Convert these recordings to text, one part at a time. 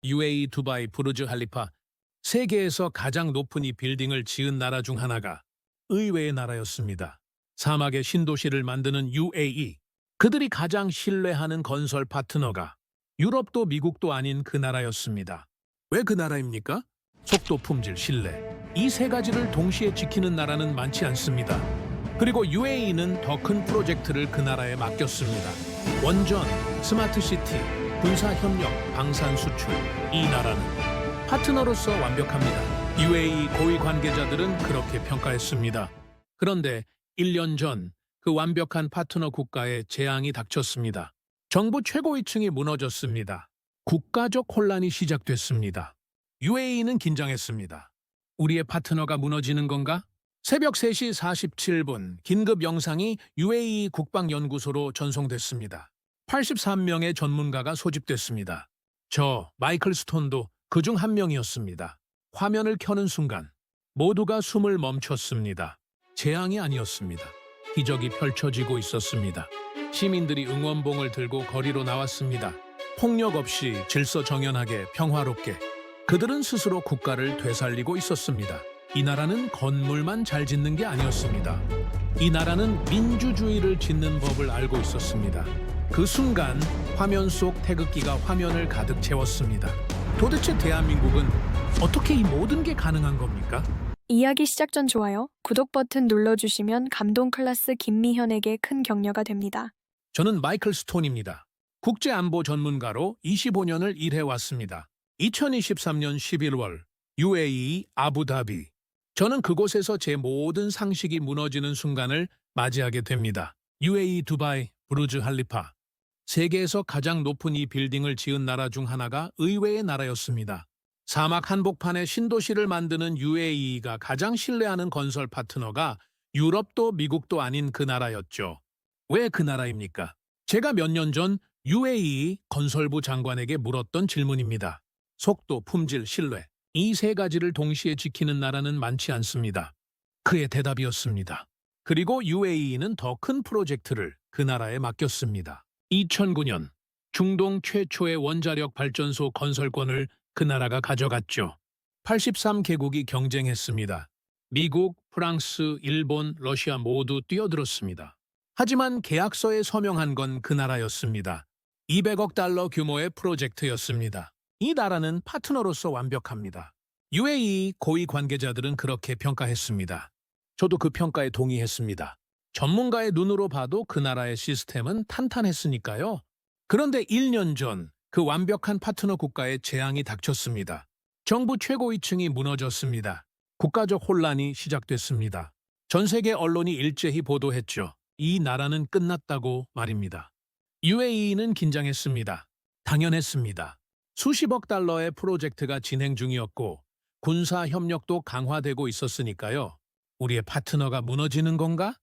UAE 두바이 부르즈 할리파, 세계에서 가장 높은 이 빌딩을 지은 나라 중 하나가 의외의 나라였습니다. 사막의 신도시를 만드는 UAE, 그들이 가장 신뢰하는 건설 파트너가 유럽도 미국도 아닌 그 나라였습니다. 왜 그 나라입니까? 속도, 품질, 신뢰. 이 세 가지를 동시에 지키는 나라는 많지 않습니다. 그리고 UAE는 더 큰 프로젝트를 그 나라에 맡겼습니다. 원전, 스마트시티, 군사협력, 방산 수출. 이 나라는 파트너로서 완벽합니다. UAE 고위 관계자들은 그렇게 평가했습니다. 그런데 1년 전 그 완벽한 파트너 국가에 재앙이 닥쳤습니다. 정부 최고위층이 무너졌습니다. 국가적 혼란이 시작됐습니다. UAE는 긴장했습니다. 우리의 파트너가 무너지는 건가? 새벽 3시 47분 긴급 영상이 UAE 국방연구소로 전송됐습니다. 83명의 전문가가 소집됐습니다. 저 마이클 스톤도 그중 한 명이었습니다. 화면을 켜는 순간 모두가 숨을 멈췄습니다. 재앙이 아니었습니다. 기적이 펼쳐지고 있었습니다. 시민들이 응원봉을 들고 거리로 나왔습니다. 폭력 없이 질서정연하게 평화롭게 그들은 스스로 국가를 되살리고 있었습니다. 이 나라는 건물만 잘 짓는 게 아니었습니다. 이 나라는 민주주의를 짓는 법을 알고 있었습니다. 그 순간 화면 속 태극기가 화면을 가득 채웠습니다. 도대체 대한민국은 어떻게 이 모든 게 가능한 겁니까? 이야기 시작 전 좋아요, 구독 버튼 눌러주시면 감동 클래스 김미현에게 큰 격려가 됩니다. 저는 마이클 스톤입니다. 국제안보 전문가로 25년을 일해왔습니다. 2023년 11월 UAE 아부다비. 저는 그곳에서 제 모든 상식이 무너지는 순간을 맞이하게 됩니다. UAE 두바이 부르즈 할리파. 세계에서 가장 높은 이 빌딩을 지은 나라 중 하나가 의외의 나라였습니다. 사막 한복판에 신도시를 만드는 UAE가 가장 신뢰하는 건설 파트너가 유럽도 미국도 아닌 그 나라였죠. 왜 그 나라입니까? 제가 몇 년 전 UAE 건설부 장관에게 물었던 질문입니다. 속도, 품질, 신뢰. 이 세 가지를 동시에 지키는 나라는 많지 않습니다. 그의 대답이었습니다. 그리고 UAE는 더 큰 프로젝트를 그 나라에 맡겼습니다. 2009년 중동 최초의 원자력 발전소 건설권을 그 나라가 가져갔죠. 83개국이 경쟁했습니다. 미국, 프랑스, 일본, 러시아 모두 뛰어들었습니다. 하지만 계약서에 서명한 건 그 나라였습니다. 200억 달러 규모의 프로젝트였습니다. 이 나라는 파트너로서 완벽합니다. UAE 고위 관계자들은 그렇게 평가했습니다. 저도 그 평가에 동의했습니다. 전문가의 눈으로 봐도 그 나라의 시스템은 탄탄했으니까요. 그런데 1년 전 그 완벽한 파트너 국가에 재앙이 닥쳤습니다. 정부 최고위층이 무너졌습니다. 국가적 혼란이 시작됐습니다. 전 세계 언론이 일제히 보도했죠. 이 나라는 끝났다고 말입니다. UAE는 긴장했습니다. 당연했습니다. 수십억 달러의 프로젝트가 진행 중이었고 군사 협력도 강화되고 있었으니까요. 우리의 파트너가 무너지는 건가?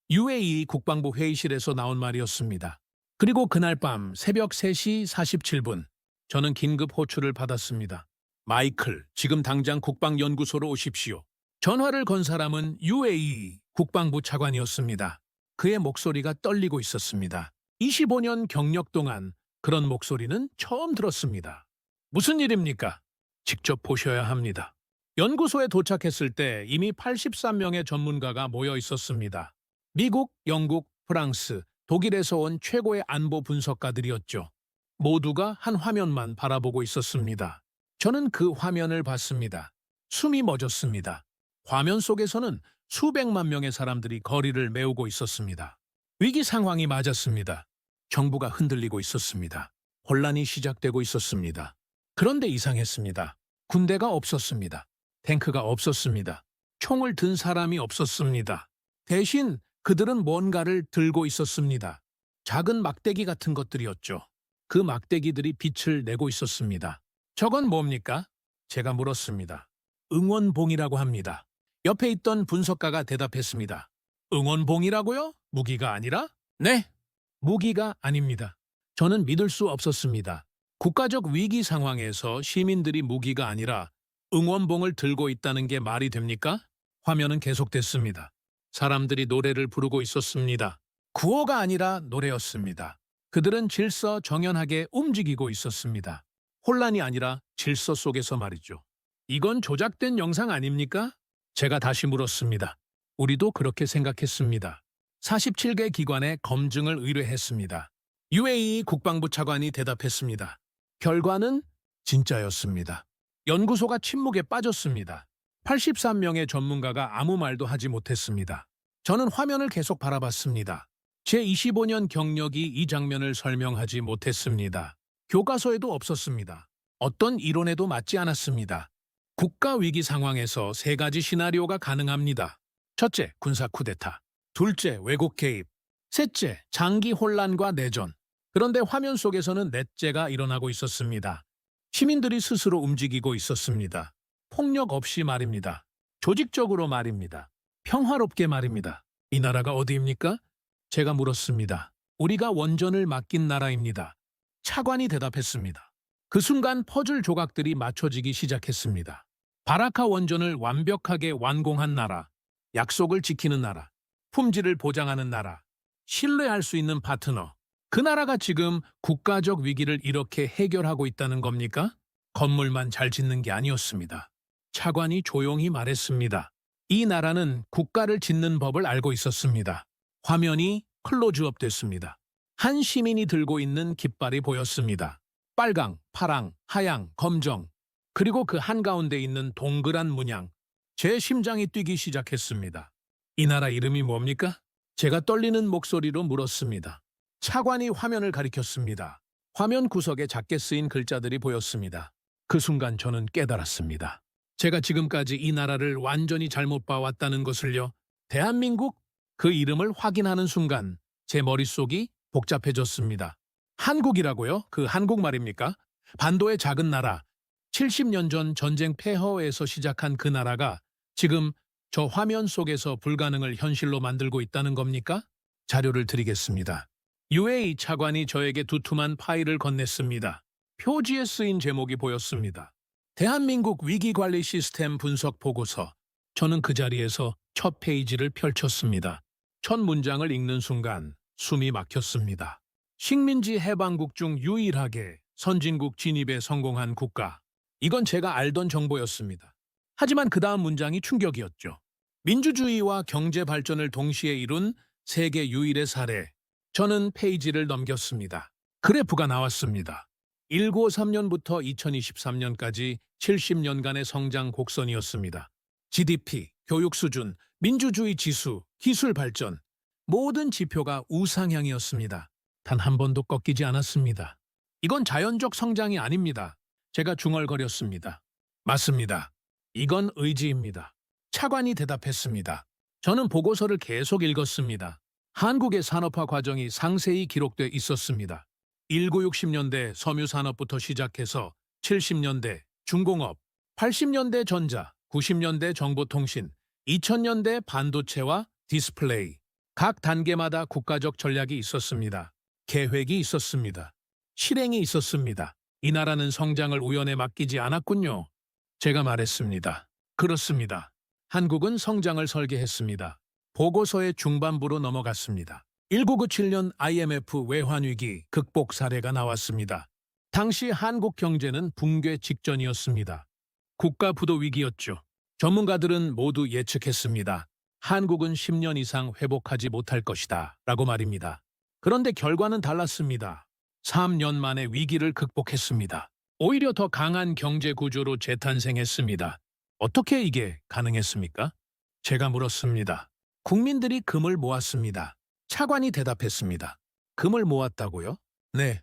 UAE 국방부 회의실에서 나온 말이었습니다. 그리고 그날 밤 새벽 3시 47분 저는 긴급 호출을 받았습니다. 마이클, 지금 당장 국방연구소로 오십시오. 전화를 건 사람은 UAE 국방부 차관이었습니다. 그의 목소리가 떨리고 있었습니다. 25년 경력 동안 그런 목소리는 처음 들었습니다. 무슨 일입니까? 직접 보셔야 합니다. 연구소에 도착했을 때 이미 83명의 전문가가 모여 있었습니다. 미국, 영국, 프랑스, 독일에서 온 최고의 안보 분석가들이었죠. 모두가 한 화면만 바라보고 있었습니다. 저는 그 화면을 봤습니다. 숨이 멎었습니다. 화면 속에서는 수백만 명의 사람들이 거리를 메우고 있었습니다. 위기 상황이 맞았습니다. 정부가 흔들리고 있었습니다. 혼란이 시작되고 있었습니다. 그런데 이상했습니다. 군대가 없었습니다. 탱크가 없었습니다. 총을 든 사람이 없었습니다. 대신 그들은 뭔가를 들고 있었습니다. 작은 막대기 같은 것들이었죠. 그 막대기들이 빛을 내고 있었습니다. 저건 뭡니까? 제가 물었습니다. 응원봉이라고 합니다. 옆에 있던 분석가가 대답했습니다. 응원봉이라고요? 무기가 아니라? 네, 무기가 아닙니다. 저는 믿을 수 없었습니다. 국가적 위기 상황에서 시민들이 무기가 아니라 응원봉을 들고 있다는 게 말이 됩니까? 화면은 계속됐습니다. 사람들이 노래를 부르고 있었습니다. 구호가 아니라 노래였습니다. 그들은 질서 정연하게 움직이고 있었습니다. 혼란이 아니라 질서 속에서 말이죠. 이건 조작된 영상 아닙니까? 제가 다시 물었습니다. 우리도 그렇게 생각했습니다. 47개 기관에 검증을 의뢰했습니다. UAE 국방부 차관이 대답했습니다. 결과는 진짜였습니다. 연구소가 침묵에 빠졌습니다. 83명의 전문가가 아무 말도 하지 못했습니다. 저는 화면을 계속 바라봤습니다. 제 25년 경력이 이 장면을 설명하지 못했습니다. 교과서에도 없었습니다. 어떤 이론에도 맞지 않았습니다. 국가 위기 상황에서 세 가지 시나리오가 가능합니다. 첫째, 군사 쿠데타. 둘째, 외국 개입. 셋째, 장기 혼란과 내전. 그런데 화면 속에서는 넷째가 일어나고 있었습니다. 시민들이 스스로 움직이고 있었습니다. 폭력 없이 말입니다. 조직적으로 말입니다. 평화롭게 말입니다. 이 나라가 어디입니까? 제가 물었습니다. 우리가 원전을 맡긴 나라입니다. 차관이 대답했습니다. 그 순간 퍼즐 조각들이 맞춰지기 시작했습니다. 바라카 원전을 완벽하게 완공한 나라, 약속을 지키는 나라, 품질을 보장하는 나라, 신뢰할 수 있는 파트너. 그 나라가 지금 국가적 위기를 이렇게 해결하고 있다는 겁니까? 건물만 잘 짓는 게 아니었습니다. 차관이 조용히 말했습니다. 이 나라는 국가를 짓는 법을 알고 있었습니다. 화면이 클로즈업 됐습니다. 한 시민이 들고 있는 깃발이 보였습니다. 빨강, 파랑, 하양, 검정, 그리고 그 한가운데 있는 동그란 문양. 제 심장이 뛰기 시작했습니다. 이 나라 이름이 뭡니까? 제가 떨리는 목소리로 물었습니다. 차관이 화면을 가리켰습니다. 화면 구석에 작게 쓰인 글자들이 보였습니다. 그 순간 저는 깨달았습니다. 제가 지금까지 이 나라를 완전히 잘못 봐왔다는 것을요. 대한민국? 그 이름을 확인하는 순간 제 머릿속이 복잡해졌습니다. 한국이라고요? 그 한국 말입니까? 반도의 작은 나라, 70년 전 전쟁 폐허에서 시작한 그 나라가 지금 저 화면 속에서 불가능을 현실로 만들고 있다는 겁니까? 자료를 드리겠습니다. UAE 차관이 저에게 두툼한 파일을 건넸습니다. 표지에 쓰인 제목이 보였습니다. 대한민국 위기관리 시스템 분석 보고서. 저는 그 자리에서 첫 페이지를 펼쳤습니다. 첫 문장을 읽는 순간 숨이 막혔습니다. 식민지 해방국 중 유일하게 선진국 진입에 성공한 국가. 이건 제가 알던 정보였습니다. 하지만 그 다음 문장이 충격이었죠. 민주주의와 경제 발전을 동시에 이룬 세계 유일의 사례. 저는 페이지를 넘겼습니다. 그래프가 나왔습니다. 1953년부터 2023년까지 70년간의 성장 곡선이었습니다. GDP, 교육 수준, 민주주의 지수, 기술 발전, 모든 지표가 우상향이었습니다. 단 한 번도 꺾이지 않았습니다. 이건 자연적 성장이 아닙니다. 제가 중얼거렸습니다. 맞습니다. 이건 의지입니다. 차관이 대답했습니다. 저는 보고서를 계속 읽었습니다. 한국의 산업화 과정이 상세히 기록돼 있었습니다. 1960년대 섬유산업부터 시작해서 70년대 중공업, 80년대 전자, 90년대 정보통신, 2000년대 반도체와 디스플레이. 각 단계마다 국가적 전략이 있었습니다. 계획이 있었습니다. 실행이 있었습니다. 이 나라는 성장을 우연에 맡기지 않았군요. 제가 말했습니다. 그렇습니다. 한국은 성장을 설계했습니다. 보고서의 중반부로 넘어갔습니다. 1997년 IMF 외환위기 극복 사례가 나왔습니다. 당시 한국 경제는 붕괴 직전이었습니다. 국가 부도 위기였죠. 전문가들은 모두 예측했습니다. 한국은 10년 이상 회복하지 못할 것이다 라고 말입니다. 그런데 결과는 달랐습니다. 3년 만에 위기를 극복했습니다. 오히려 더 강한 경제 구조로 재탄생했습니다. 어떻게 이게 가능했습니까? 제가 물었습니다. 국민들이 금을 모았습니다. 차관이 대답했습니다. 금을 모았다고요? 네,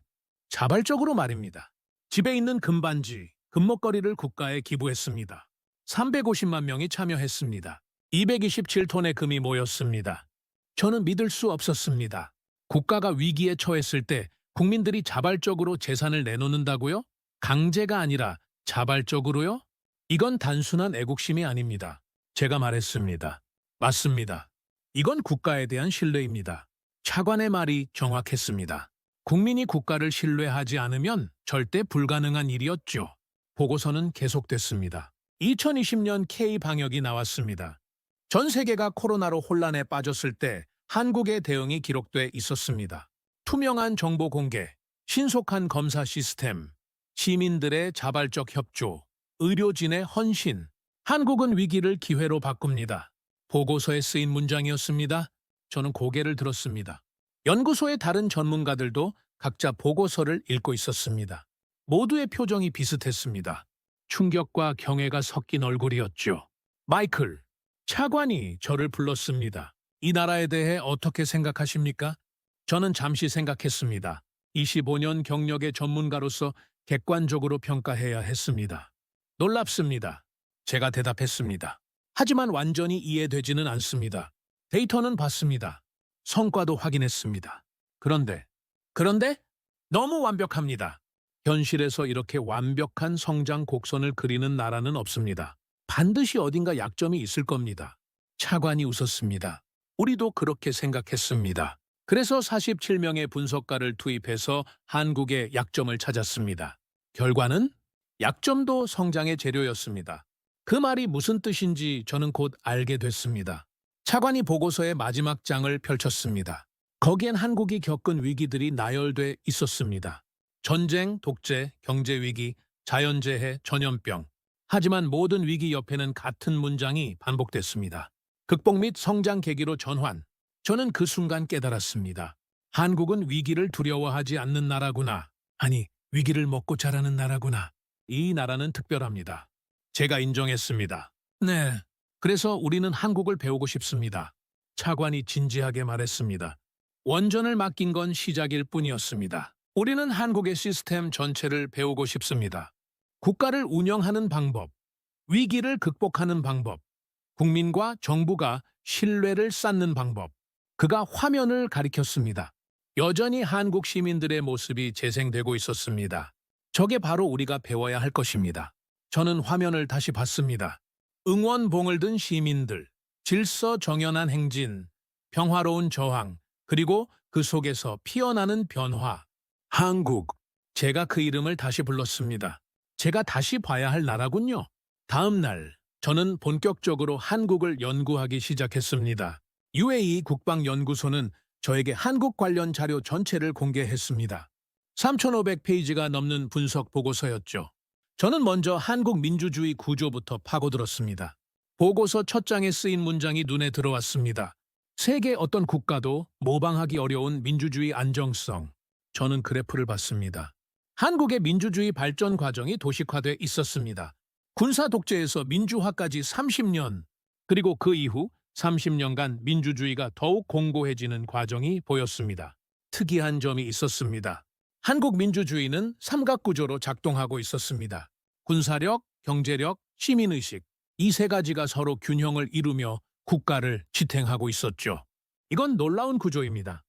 자발적으로 말입니다. 집에 있는 금반지, 금목걸이를 국가에 기부했습니다. 350만 명이 참여했습니다. 227톤의 금이 모였습니다. 저는 믿을 수 없었습니다. 국가가 위기에 처했을 때 국민들이 자발적으로 재산을 내놓는다고요? 강제가 아니라 자발적으로요? 이건 단순한 애국심이 아닙니다. 제가 말했습니다. 맞습니다. 이건 국가에 대한 신뢰입니다. 차관의 말이 정확했습니다. 국민이 국가를 신뢰하지 않으면 절대 불가능한 일이었죠. 보고서는 계속됐습니다. 2020년 K-방역이 나왔습니다. 전 세계가 코로나로 혼란에 빠졌을 때 한국의 대응이 기록돼 있었습니다. 투명한 정보 공개, 신속한 검사 시스템, 시민들의 자발적 협조, 의료진의 헌신. 한국은 위기를 기회로 바꿉니다. 보고서에 쓰인 문장이었습니다. 저는 고개를 들었습니다. 연구소의 다른 전문가들도 각자 보고서를 읽고 있었습니다. 모두의 표정이 비슷했습니다. 충격과 경애가 섞인 얼굴이었죠. 마이클, 차관이 저를 불렀습니다. 이 나라에 대해 어떻게 생각하십니까? 저는 잠시 생각했습니다. 25년 경력의 전문가로서 객관적으로 평가해야 했습니다. 놀랍습니다. 제가 대답했습니다. 하지만 완전히 이해되지는 않습니다. 데이터는 봤습니다. 성과도 확인했습니다. 그런데 너무 완벽합니다. 현실에서 이렇게 완벽한 성장 곡선을 그리는 나라는 없습니다. 반드시 어딘가 약점이 있을 겁니다. 차관이 웃었습니다. 우리도 그렇게 생각했습니다. 그래서 47명의 분석가를 투입해서 한국의 약점을 찾았습니다. 결과는 약점도 성장의 재료였습니다. 그 말이 무슨 뜻인지 저는 곧 알게 됐습니다. 차관이 보고서의 마지막 장을 펼쳤습니다. 거기엔 한국이 겪은 위기들이 나열돼 있었습니다. 전쟁, 독재, 경제위기, 자연재해, 전염병. 하지만 모든 위기 옆에는 같은 문장이 반복됐습니다. 극복 및 성장 계기로 전환. 저는 그 순간 깨달았습니다. 한국은 위기를 두려워하지 않는 나라구나. 아니, 위기를 먹고 자라는 나라구나. 이 나라는 특별합니다. 제가 인정했습니다. 네, 그래서 우리는 한국을 배우고 싶습니다. 차관이 진지하게 말했습니다. 원전을 맡긴 건 시작일 뿐이었습니다. 우리는 한국의 시스템 전체를 배우고 싶습니다. 국가를 운영하는 방법, 위기를 극복하는 방법, 국민과 정부가 신뢰를 쌓는 방법. 그가 화면을 가리켰습니다. 여전히 한국 시민들의 모습이 재생되고 있었습니다. 저게 바로 우리가 배워야 할 것입니다. 저는 화면을 다시 봤습니다. 응원봉을 든 시민들, 질서 정연한 행진, 평화로운 저항, 그리고 그 속에서 피어나는 변화. 한국. 제가 그 이름을 다시 불렀습니다. 제가 다시 봐야 할 나라군요. 다음 날, 저는 본격적으로 한국을 연구하기 시작했습니다. UAE 국방연구소는 저에게 한국 관련 자료 전체를 공개했습니다. 3,500페이지가 넘는 분석 보고서였죠. 저는 먼저 한국 민주주의 구조부터 파고들었습니다. 보고서 첫 장에 쓰인 문장이 눈에 들어왔습니다. 세계 어떤 국가도 모방하기 어려운 민주주의 안정성. 저는 그래프를 봤습니다. 한국의 민주주의 발전 과정이 도식화돼 있었습니다. 군사 독재에서 민주화까지 30년, 그리고 그 이후 30년간 민주주의가 더욱 공고해지는 과정이 보였습니다. 특이한 점이 있었습니다. 한국 민주주의는 삼각구조로 작동하고 있었습니다. 군사력, 경제력, 시민의식, 이 세 가지가 서로 균형을 이루며 국가를 지탱하고 있었죠. 이건 놀라운 구조입니다.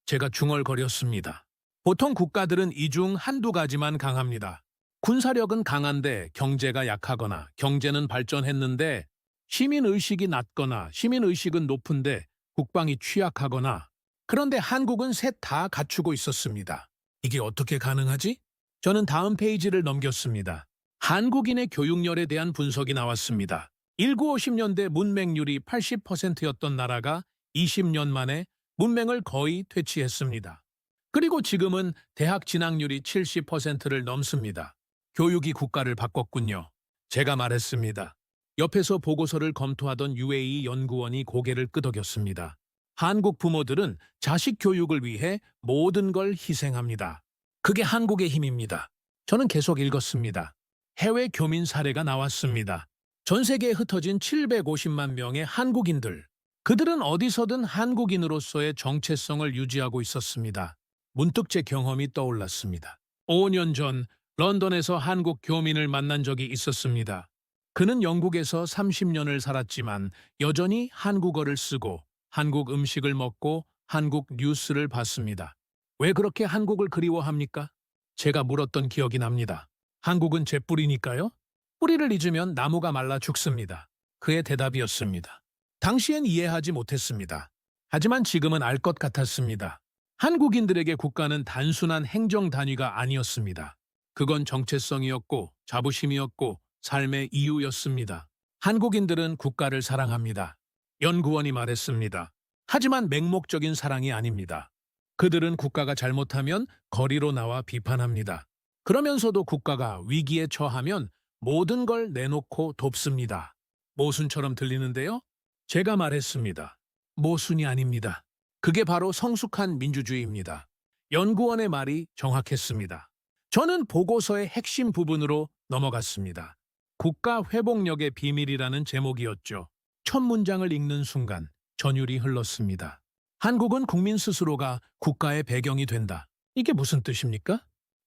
제가 중얼거렸습니다. 보통 국가들은 이 중 한두 가지만 강합니다. 군사력은 강한데 경제가 약하거나 경제는 발전했는데 시민의식이 낮거나 시민의식은 높은데 국방이 취약하거나. 그런데 한국은 셋 다 갖추고 있었습니다. 이게 어떻게 가능하지? 저는 다음 페이지를 넘겼습니다. 한국인의 교육열에 대한 분석이 나왔습니다. 1950년대 문맹률이 80%였던 나라가 20년 만에 문맹을 거의 퇴치했습니다. 그리고 지금은 대학 진학률이 70%를 넘습니다. 교육이 국가를 바꿨군요. 제가 말했습니다. 옆에서 보고서를 검토하던 UAE 연구원이 고개를 끄덕였습니다. 한국 부모들은 자식 교육을 위해 모든 걸 희생합니다. 그게 한국의 힘입니다. 저는 계속 읽었습니다. 해외 교민 사례가 나왔습니다. 전 세계에 흩어진 750만 명의 한국인들. 그들은 어디서든 한국인으로서의 정체성을 유지하고 있었습니다. 문득 제 경험이 떠올랐습니다. 5년 전 런던에서 한국 교민을 만난 적이 있었습니다. 그는 영국에서 30년을 살았지만 여전히 한국어를 쓰고 한국 음식을 먹고 한국 뉴스를 봤습니다. 왜 그렇게 한국을 그리워합니까? 제가 물었던 기억이 납니다. 한국은 제 뿌리니까요? 뿌리를 잊으면 나무가 말라 죽습니다. 그의 대답이었습니다. 당시엔 이해하지 못했습니다. 하지만 지금은 알 것 같았습니다. 한국인들에게 국가는 단순한 행정 단위가 아니었습니다. 그건 정체성이었고 자부심이었고 삶의 이유였습니다. 한국인들은 국가를 사랑합니다. 연구원이 말했습니다. 하지만 맹목적인 사랑이 아닙니다. 그들은 국가가 잘못하면 거리로 나와 비판합니다. 그러면서도 국가가 위기에 처하면 모든 걸 내놓고 돕습니다. 모순처럼 들리는데요? 제가 말했습니다. 모순이 아닙니다. 그게 바로 성숙한 민주주의입니다. 연구원의 말이 정확했습니다. 저는 보고서의 핵심 부분으로 넘어갔습니다. 국가 회복력의 비밀이라는 제목이었죠. 첫 문장을 읽는 순간 전율이 흘렀습니다. 한국은 국민 스스로가 국가의 배경이 된다. 이게 무슨 뜻입니까?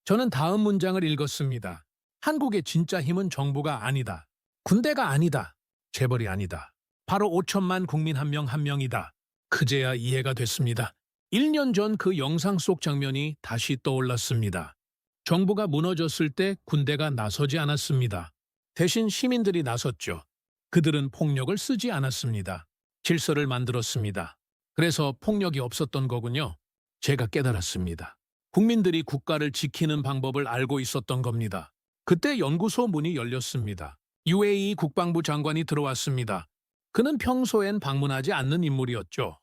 저는 다음 문장을 읽었습니다. 한국의 진짜 힘은 정부가 아니다. 군대가 아니다. 재벌이 아니다. 바로 5천만 국민 한 명 한 명이다. 그제야 이해가 됐습니다. 1년 전 그 영상 속 장면이 다시 떠올랐습니다. 정부가 무너졌을 때 군대가 나서지 않았습니다. 대신 시민들이 나섰죠. 그들은 폭력을 쓰지 않았습니다. 질서를 만들었습니다. 그래서 폭력이 없었던 거군요. 제가 깨달았습니다. 국민들이 국가를 지키는 방법을 알고 있었던 겁니다. 그때 연구소 문이 열렸습니다. UAE 국방부 장관이 들어왔습니다. 그는 평소엔 방문하지 않는 인물이었죠.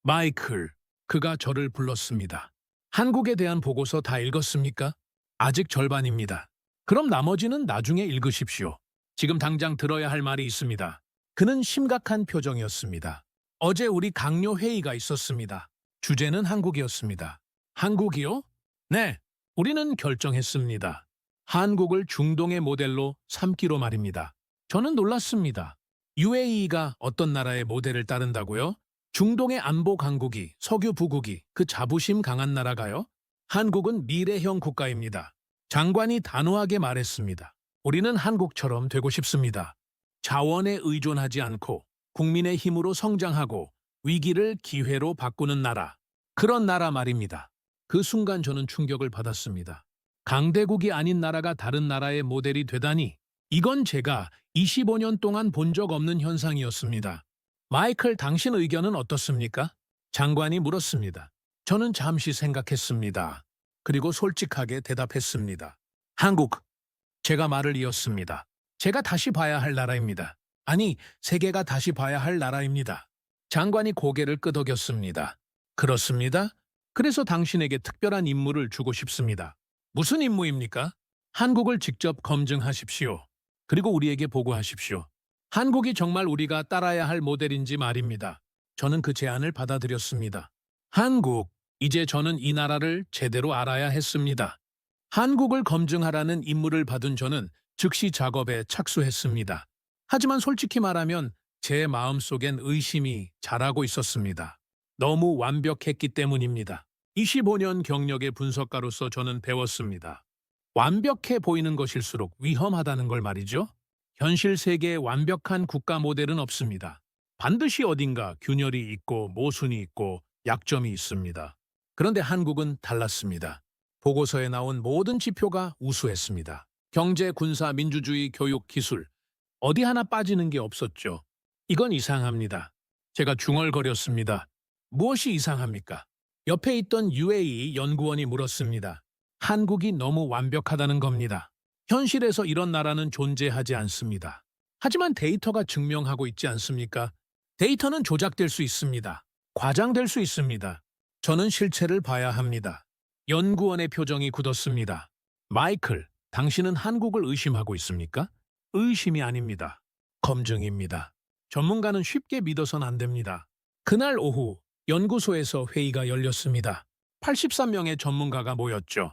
마이클, 그가 저를 불렀습니다. 한국에 대한 보고서 다 읽었습니까? 아직 절반입니다. 그럼 나머지는 나중에 읽으십시오. 지금 당장 들어야 할 말이 있습니다. 그는 심각한 표정이었습니다. 어제 우리 강요 회의가 있었습니다. 주제는 한국이었습니다. 한국이요? 네, 우리는 결정했습니다. 한국을 중동의 모델로 삼기로 말입니다. 저는 놀랐습니다. UAE가 어떤 나라의 모델을 따른다고요? 중동의 안보 강국이, 석유 부국이, 그 자부심 강한 나라가요? 한국은 미래형 국가입니다. 장관이 단호하게 말했습니다. 우리는 한국처럼 되고 싶습니다. 자원에 의존하지 않고 국민의 힘으로 성장하고 위기를 기회로 바꾸는 나라. 그런 나라 말입니다. 그 순간 저는 충격을 받았습니다. 강대국이 아닌 나라가 다른 나라의 모델이 되다니, 이건 제가 25년 동안 본 적 없는 현상이었습니다. 마이클, 당신 의견은 어떻습니까? 장관이 물었습니다. 저는 잠시 생각했습니다. 그리고 솔직하게 대답했습니다. 한국. 제가 말을 이었습니다. 제가 다시 봐야 할 나라입니다. 아니, 세계가 다시 봐야 할 나라입니다. 장관이 고개를 끄덕였습니다. 그렇습니다. 그래서 당신에게 특별한 임무를 주고 싶습니다. 무슨 임무입니까? 한국을 직접 검증하십시오. 그리고 우리에게 보고하십시오. 한국이 정말 우리가 따라야 할 모델인지 말입니다. 저는 그 제안을 받아들였습니다. 한국, 이제 저는 이 나라를 제대로 알아야 했습니다. 한국을 검증하라는 임무를 받은 저는 즉시 작업에 착수했습니다. 하지만 솔직히 말하면 제 마음속엔 의심이 자라고 있었습니다. 너무 완벽했기 때문입니다. 25년 경력의 분석가로서 저는 배웠습니다. 완벽해 보이는 것일수록 위험하다는 걸 말이죠. 현실 세계에 완벽한 국가 모델은 없습니다. 반드시 어딘가 균열이 있고 모순이 있고 약점이 있습니다. 그런데 한국은 달랐습니다. 보고서에 나온 모든 지표가 우수했습니다. 경제, 군사, 민주주의, 교육, 기술, 어디 하나 빠지는 게 없었죠. 이건 이상합니다. 제가 중얼거렸습니다. 무엇이 이상합니까? 옆에 있던 UAE 연구원이 물었습니다. 한국이 너무 완벽하다는 겁니다. 현실에서 이런 나라는 존재하지 않습니다. 하지만 데이터가 증명하고 있지 않습니까? 데이터는 조작될 수 있습니다. 과장될 수 있습니다. 저는 실체를 봐야 합니다. 연구원의 표정이 굳었습니다. 마이클, 당신은 한국을 의심하고 있습니까? 의심이 아닙니다. 검증입니다. 전문가는 쉽게 믿어선 안 됩니다. 그날 오후 연구소에서 회의가 열렸습니다. 83명의 전문가가 모였죠.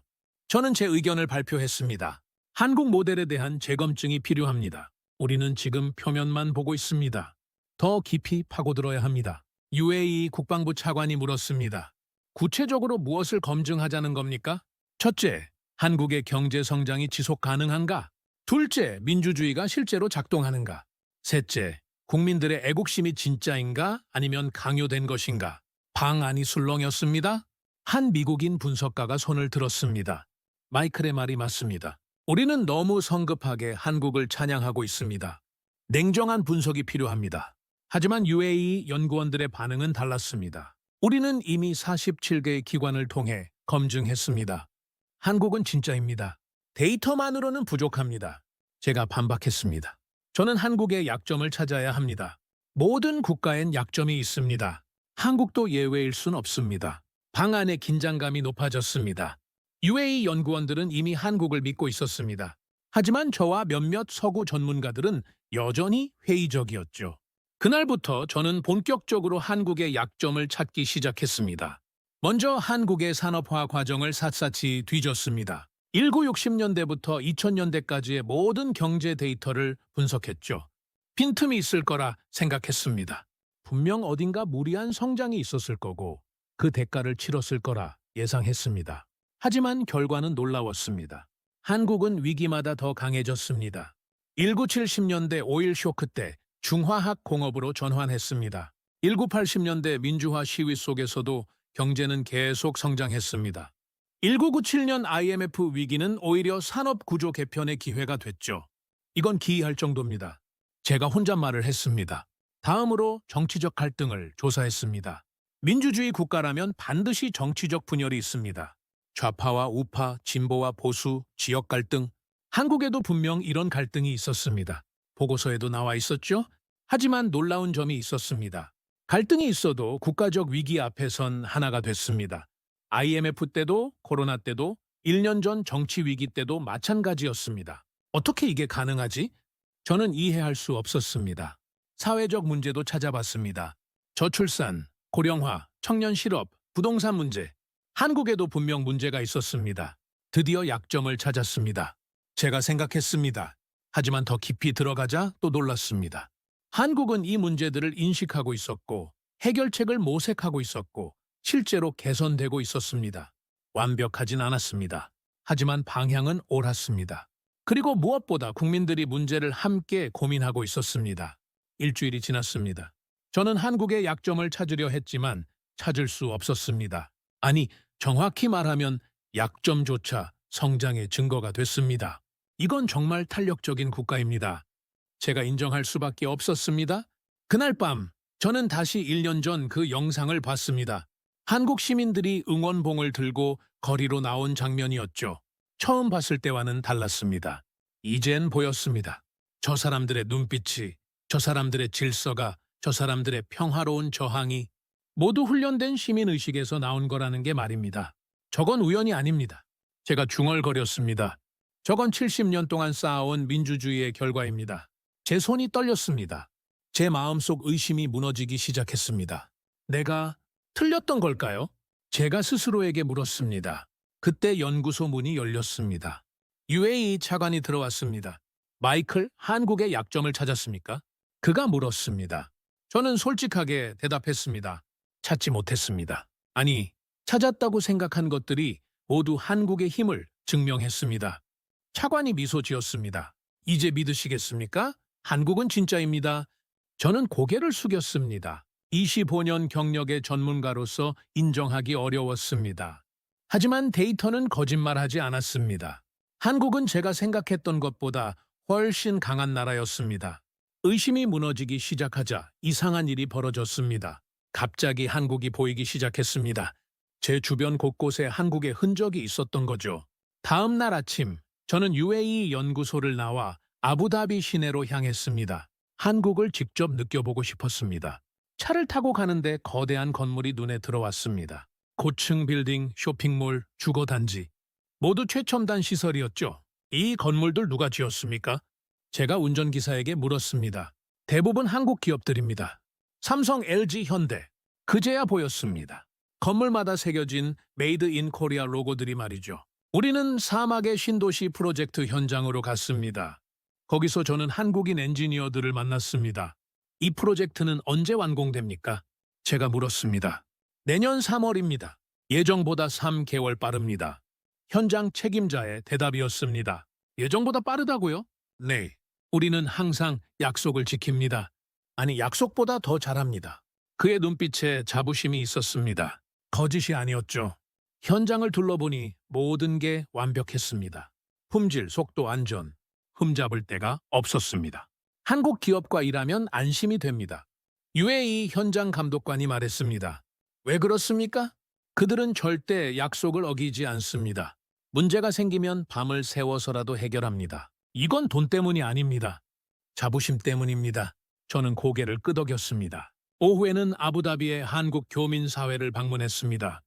저는 제 의견을 발표했습니다. 한국 모델에 대한 재검증이 필요합니다. 우리는 지금 표면만 보고 있습니다. 더 깊이 파고들어야 합니다. UAE 국방부 차관이 물었습니다. 구체적으로 무엇을 검증하자는 겁니까? 첫째, 한국의 경제 성장이 지속 가능한가? 둘째, 민주주의가 실제로 작동하는가? 셋째, 국민들의 애국심이 진짜인가 아니면 강요된 것인가? 방안이 술렁였습니다. 한 미국인 분석가가 손을 들었습니다. 마이클의 말이 맞습니다. 우리는 너무 성급하게 한국을 찬양하고 있습니다. 냉정한 분석이 필요합니다. 하지만 UAE 연구원들의 반응은 달랐습니다. 우리는 이미 47개의 기관을 통해 검증했습니다. 한국은 진짜입니다. 데이터만으로는 부족합니다. 제가 반박했습니다. 저는 한국의 약점을 찾아야 합니다. 모든 국가엔 약점이 있습니다. 한국도 예외일 순 없습니다. 방안의 긴장감이 높아졌습니다. UAE 연구원들은 이미 한국을 믿고 있었습니다. 하지만 저와 몇몇 서구 전문가들은 여전히 회의적이었죠. 그날부터 저는 본격적으로 한국의 약점을 찾기 시작했습니다. 먼저 한국의 산업화 과정을 샅샅이 뒤졌습니다. 1960년대부터 2000년대까지의 모든 경제 데이터를 분석했죠. 빈틈이 있을 거라 생각했습니다. 분명 어딘가 무리한 성장이 있었을 거고 그 대가를 치렀을 거라 예상했습니다. 하지만 결과는 놀라웠습니다. 한국은 위기마다 더 강해졌습니다. 1970년대 오일 쇼크 때 중화학 공업으로 전환했습니다. 1980년대 민주화 시위 속에서도 경제는 계속 성장했습니다. 1997년 IMF 위기는 오히려 산업 구조 개편의 기회가 됐죠. 이건 기이할 정도입니다. 제가 혼잣말을 했습니다. 다음으로 정치적 갈등을 조사했습니다. 민주주의 국가라면 반드시 정치적 분열이 있습니다. 좌파와 우파, 진보와 보수, 지역 갈등. 한국에도 분명 이런 갈등이 있었습니다. 보고서에도 나와 있었죠? 하지만 놀라운 점이 있었습니다. 갈등이 있어도 국가적 위기 앞에선 하나가 됐습니다. IMF 때도 코로나 때도 1년 전 정치 위기 때도 마찬가지였습니다. 어떻게 이게 가능하지? 저는 이해할 수 없었습니다. 사회적 문제도 찾아봤습니다. 저출산, 고령화, 청년 실업, 부동산 문제. 한국에도 분명 문제가 있었습니다. 드디어 약점을 찾았습니다. 제가 생각했습니다. 하지만 더 깊이 들어가자 또 놀랐습니다. 한국은 이 문제들을 인식하고 있었고 해결책을 모색하고 있었고 실제로 개선되고 있었습니다. 완벽하진 않았습니다. 하지만 방향은 옳았습니다. 그리고 무엇보다 국민들이 문제를 함께 고민하고 있었습니다. 일주일이 지났습니다. 저는 한국의 약점을 찾으려 했지만 찾을 수 없었습니다. 아니, 정확히 말하면 약점조차 성장의 증거가 됐습니다. 이건 정말 탄력적인 국가입니다. 제가 인정할 수밖에 없었습니다. 그날 밤 저는 다시 1년 전 그 영상을 봤습니다. 한국 시민들이 응원봉을 들고 거리로 나온 장면이었죠. 처음 봤을 때와는 달랐습니다. 이젠 보였습니다. 저 사람들의 눈빛이, 저 사람들의 질서가, 저 사람들의 평화로운 저항이 모두 훈련된 시민의식에서 나온 거라는 게 말입니다. 저건 우연이 아닙니다. 제가 중얼거렸습니다. 저건 70년 동안 쌓아온 민주주의의 결과입니다. 제 손이 떨렸습니다. 제 마음속 의심이 무너지기 시작했습니다. 내가 틀렸던 걸까요? 제가 스스로에게 물었습니다. 그때 연구소 문이 열렸습니다. UAE 차관이 들어왔습니다. 마이클, 한국의 약점을 찾았습니까? 그가 물었습니다. 저는 솔직하게 대답했습니다. 찾지 못했습니다. 아니, 찾았다고 생각한 것들이 모두 한국의 힘을 증명했습니다. 차관이 미소 지었습니다. 이제 믿으시겠습니까? 한국은 진짜입니다. 저는 고개를 숙였습니다. 25년 경력의 전문가로서 인정하기 어려웠습니다. 하지만 데이터는 거짓말하지 않았습니다. 한국은 제가 생각했던 것보다 훨씬 강한 나라였습니다. 의심이 무너지기 시작하자 이상한 일이 벌어졌습니다. 갑자기 한국이 보이기 시작했습니다. 제 주변 곳곳에 한국의 흔적이 있었던 거죠. 다음 날 아침, 저는 UAE 연구소를 나와 아부다비 시내로 향했습니다. 한국을 직접 느껴보고 싶었습니다. 차를 타고 가는데 거대한 건물이 눈에 들어왔습니다. 고층 빌딩, 쇼핑몰, 주거단지. 모두 최첨단 시설이었죠. 이 건물들 누가 지었습니까? 제가 운전기사에게 물었습니다. 대부분 한국 기업들입니다. 삼성, LG, 현대. 그제야 보였습니다. 건물마다 새겨진 메이드 인 코리아 로고들이 말이죠. 우리는 사막의 신도시 프로젝트 현장으로 갔습니다. 거기서 저는 한국인 엔지니어들을 만났습니다. 이 프로젝트는 언제 완공됩니까? 제가 물었습니다. 내년 3월입니다. 예정보다 3개월 빠릅니다. 현장 책임자의 대답이었습니다. 예정보다 빠르다고요? 네. 우리는 항상 약속을 지킵니다. 아니, 약속보다 더 잘합니다. 그의 눈빛에 자부심이 있었습니다. 거짓이 아니었죠. 현장을 둘러보니 모든 게 완벽했습니다. 품질, 속도, 안전, 흠잡을 데가 없었습니다. 한국 기업과 일하면 안심이 됩니다. UAE 현장 감독관이 말했습니다. 왜 그렇습니까? 그들은 절대 약속을 어기지 않습니다. 문제가 생기면 밤을 새워서라도 해결합니다. 이건 돈 때문이 아닙니다. 자부심 때문입니다. 저는 고개를 끄덕였습니다. 오후에는 아부다비의 한국 교민사회를 방문했습니다.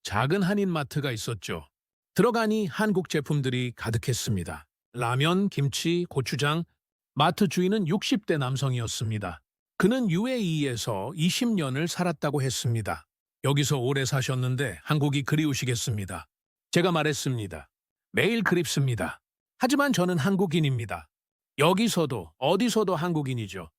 작은 한인마트가 있었죠. 들어가니 한국 제품들이 가득했습니다. 라면, 김치, 고추장. 마트 주인은 60대 남성이었습니다. 그는 UAE에서 20년을 살았다고 했습니다. 여기서 오래 사셨는데 한국이 그리우시겠습니다. 제가 말했습니다. 매일 그립습니다. 하지만 저는 한국인입니다. 여기서도 어디서도 한국인이죠.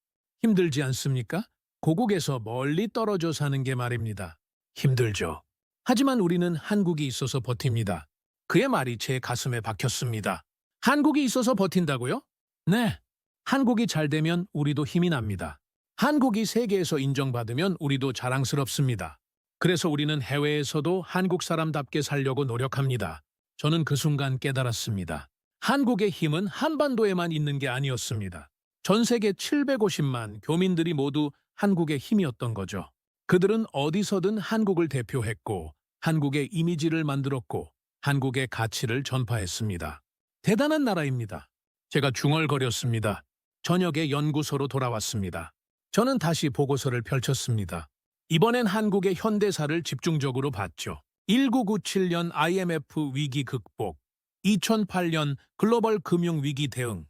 힘들지 않습니까? 고국에서 멀리 떨어져 사는 게 말입니다. 힘들죠. 하지만 우리는 한국이 있어서 버팁니다. 그의 말이 제 가슴에 박혔습니다. 한국이 있어서 버틴다고요? 네. 한국이 잘 되면 우리도 힘이 납니다. 한국이 세계에서 인정받으면 우리도 자랑스럽습니다. 그래서 우리는 해외에서도 한국 사람답게 살려고 노력합니다. 저는 그 순간 깨달았습니다. 한국의 힘은 한반도에만 있는 게 아니었습니다. 전 세계 750만 교민들이 모두 한국의 힘이었던 거죠. 그들은 어디서든 한국을 대표했고 한국의 이미지를 만들었고 한국의 가치를 전파했습니다. 대단한 나라입니다. 제가 중얼거렸습니다. 저녁에 연구소로 돌아왔습니다. 저는 다시 보고서를 펼쳤습니다. 이번엔 한국의 현대사를 집중적으로 봤죠. 1997년 IMF 위기 극복, 2008년 글로벌 금융 위기 대응,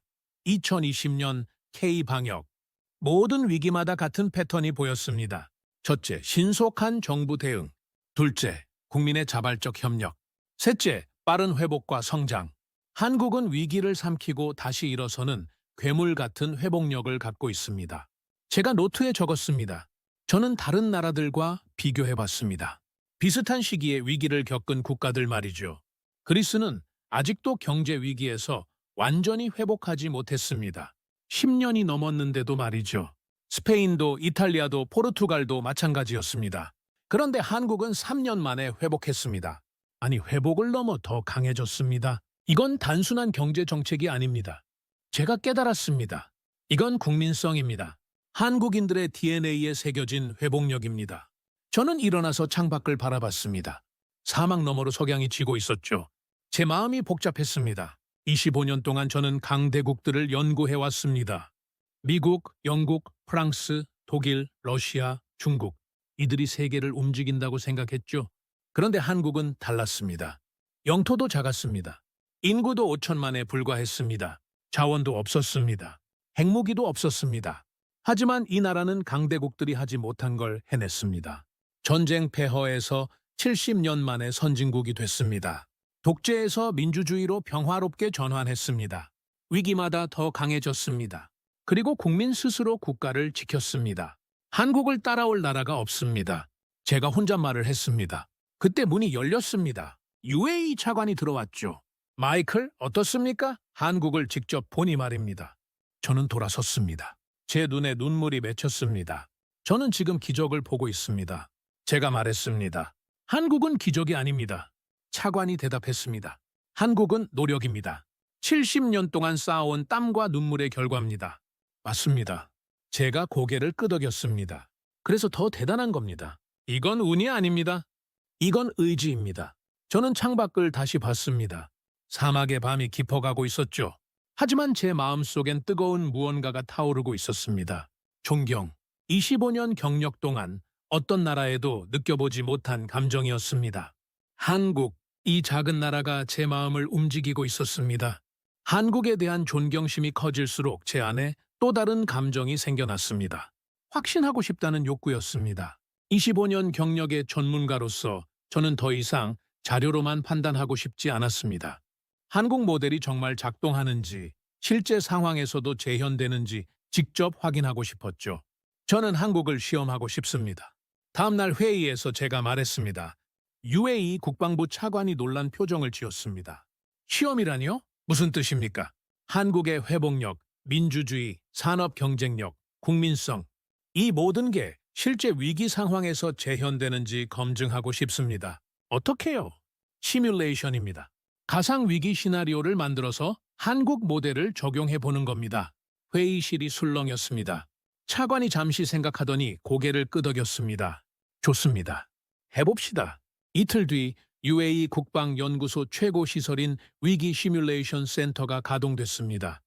2020년 K-방역. 모든 위기마다 같은 패턴이 보였습니다. 첫째, 신속한 정부 대응. 둘째, 국민의 자발적 협력. 셋째, 빠른 회복과 성장. 한국은 위기를 삼키고 다시 일어서는 괴물 같은 회복력을 갖고 있습니다. 제가 노트에 적었습니다. 저는 다른 나라들과 비교해봤습니다. 비슷한 시기에 위기를 겪은 국가들 말이죠. 그리스는 아직도 경제 위기에서 완전히 회복하지 못했습니다. 10년이 넘었는데도 말이죠. 스페인도 이탈리아도 포르투갈도 마찬가지였습니다. 그런데 한국은 3년 만에 회복했습니다. 아니, 회복을 넘어 더 강해졌습니다. 이건 단순한 경제 정책이 아닙니다. 제가 깨달았습니다. 이건 국민성입니다. 한국인들의 DNA에 새겨진 회복력입니다. 저는 일어나서 창밖을 바라봤습니다. 사막 너머로 석양이 지고 있었죠. 제 마음이 복잡했습니다. 25년 동안 저는 강대국들을 연구해왔습니다. 미국, 영국, 프랑스, 독일, 러시아, 중국. 이들이 세계를 움직인다고 생각했죠. 그런데 한국은 달랐습니다. 영토도 작았습니다. 인구도 5천만에 불과했습니다. 자원도 없었습니다. 핵무기도 없었습니다. 하지만 이 나라는 강대국들이 하지 못한 걸 해냈습니다. 전쟁 폐허에서 70년 만에 선진국이 됐습니다. 독재에서 민주주의로 평화롭게 전환했습니다. 위기마다 더 강해졌습니다. 그리고 국민 스스로 국가를 지켰습니다. 한국을 따라올 나라가 없습니다. 제가 혼잣말을 했습니다. 그때 문이 열렸습니다. UAE 차관이 들어왔죠. 마이클, 어떻습니까? 한국을 직접 보니 말입니다. 저는 돌아섰습니다. 제 눈에 눈물이 맺혔습니다. 저는 지금 기적을 보고 있습니다. 제가 말했습니다. 한국은 기적이 아닙니다. 차관이 대답했습니다. 한국은 노력입니다. 70년 동안 쌓아온 땀과 눈물의 결과입니다. 맞습니다. 제가 고개를 끄덕였습니다. 그래서 더 대단한 겁니다. 이건 운이 아닙니다. 이건 의지입니다. 저는 창밖을 다시 봤습니다. 사막의 밤이 깊어가고 있었죠. 하지만 제 마음속엔 뜨거운 무언가가 타오르고 있었습니다. 존경. 25년 경력 동안 어떤 나라에도 느껴보지 못한 감정이었습니다. 한국, 이 작은 나라가 제 마음을 움직이고 있었습니다. 한국에 대한 존경심이 커질수록 제 안에 또 다른 감정이 생겨났습니다. 확신하고 싶다는 욕구였습니다. 25년 경력의 전문가로서 저는 더 이상 자료로만 판단하고 싶지 않았습니다. 한국 모델이 정말 작동하는지, 실제 상황에서도 재현되는지 직접 확인하고 싶었죠. 저는 한국을 시험하고 싶습니다. 다음날 회의에서 제가 말했습니다. UAE 국방부 차관이 놀란 표정을 지었습니다. 시험이라니요? 무슨 뜻입니까? 한국의 회복력, 민주주의, 산업 경쟁력, 국민성, 이 모든 게 실제 위기 상황에서 재현되는지 검증하고 싶습니다. 어떻게요? 시뮬레이션입니다. 가상 위기 시나리오를 만들어서 한국 모델을 적용해 보는 겁니다. 회의실이 술렁였습니다. 차관이 잠시 생각하더니 고개를 끄덕였습니다. 좋습니다. 해봅시다. 이틀 뒤 UAE 국방연구소 최고 시설인 위기 시뮬레이션 센터가 가동됐습니다.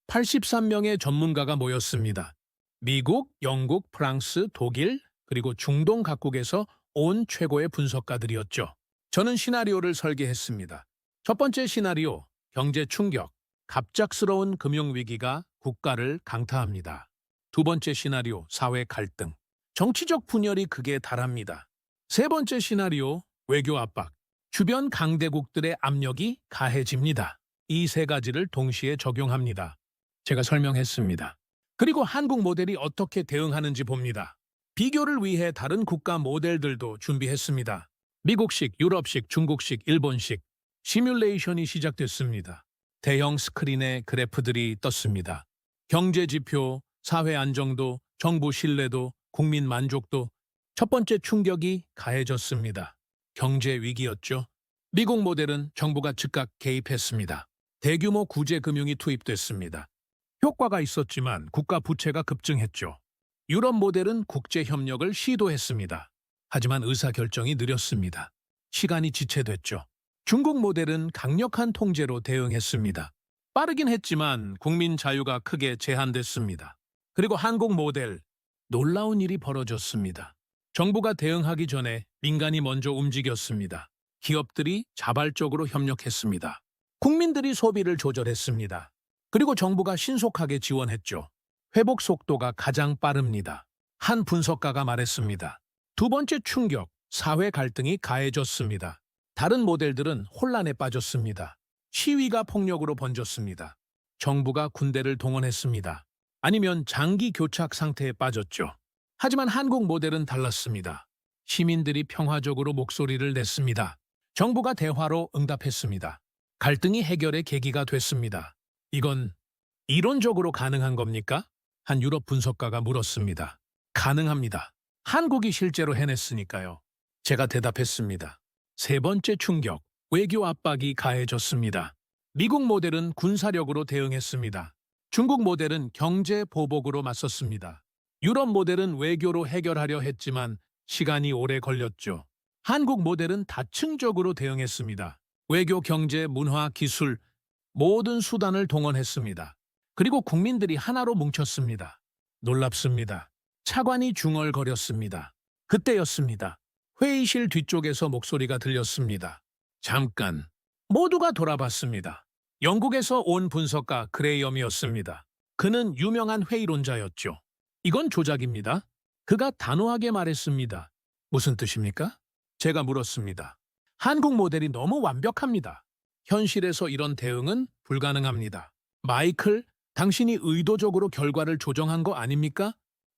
83명의 전문가가 모였습니다. 미국, 영국, 프랑스, 독일, 그리고 중동 각국에서 온 최고의 분석가들이었죠. 저는 시나리오를 설계했습니다. 첫 번째 시나리오, 경제 충격. 갑작스러운 금융위기가 국가를 강타합니다. 두 번째 시나리오, 사회 갈등. 정치적 분열이 극에 달합니다. 세 번째 시나리오, 외교 압박. 주변 강대국들의 압력이 가해집니다. 이 세 가지를 동시에 적용합니다. 제가 설명했습니다. 그리고 한국 모델이 어떻게 대응하는지 봅니다. 비교를 위해 다른 국가 모델들도 준비했습니다. 미국식, 유럽식, 중국식, 일본식 시뮬레이션이 시작됐습니다. 대형 스크린에 그래프들이 떴습니다. 경제 지표, 사회 안정도, 정부 신뢰도, 국민 만족도. 첫 번째 충격이 가해졌습니다. 경제 위기였죠. 미국 모델은 정부가 즉각 개입했습니다. 대규모 구제 금융이 투입됐습니다. 효과가 있었지만 국가 부채가 급증했죠. 유럽 모델은 국제 협력을 시도했습니다. 하지만 의사결정이 느렸습니다. 시간이 지체됐죠. 중국 모델은 강력한 통제로 대응했습니다. 빠르긴 했지만 국민 자유가 크게 제한됐습니다. 그리고 한국 모델, 놀라운 일이 벌어졌습니다. 정부가 대응하기 전에 민간이 먼저 움직였습니다. 기업들이 자발적으로 협력했습니다. 국민들이 소비를 조절했습니다. 그리고 정부가 신속하게 지원했죠. 회복 속도가 가장 빠릅니다. 한 분석가가 말했습니다. 두 번째 충격, 사회 갈등이 가해졌습니다. 다른 모델들은 혼란에 빠졌습니다. 시위가 폭력으로 번졌습니다. 정부가 군대를 동원했습니다. 아니면 장기 교착 상태에 빠졌죠. 하지만 한국 모델은 달랐습니다. 시민들이 평화적으로 목소리를 냈습니다. 정부가 대화로 응답했습니다. 갈등이 해결의 계기가 됐습니다. 이건 이론적으로 가능한 겁니까? 한 유럽 분석가가 물었습니다. 가능합니다. 한국이 실제로 해냈으니까요. 제가 대답했습니다. 세 번째 충격, 외교 압박이 가해졌습니다. 미국 모델은 군사력으로 대응했습니다. 중국 모델은 경제 보복으로 맞섰습니다. 유럽 모델은 외교로 해결하려 했지만 시간이 오래 걸렸죠. 한국 모델은 다층적으로 대응했습니다. 외교, 경제, 문화, 기술, 모든 수단을 동원했습니다. 그리고 국민들이 하나로 뭉쳤습니다. 놀랍습니다. 차관이 중얼거렸습니다. 그때였습니다. 회의실 뒤쪽에서 목소리가 들렸습니다. 잠깐. 모두가 돌아봤습니다. 영국에서 온 분석가 그레이엄이었습니다. 그는 유명한 회의론자였죠. 이건 조작입니다. 그가 단호하게 말했습니다. 무슨 뜻입니까? 제가 물었습니다. 한국 모델이 너무 완벽합니다. 현실에서 이런 대응은 불가능합니다. 마이클, 당신이 의도적으로 결과를 조정한 거 아닙니까?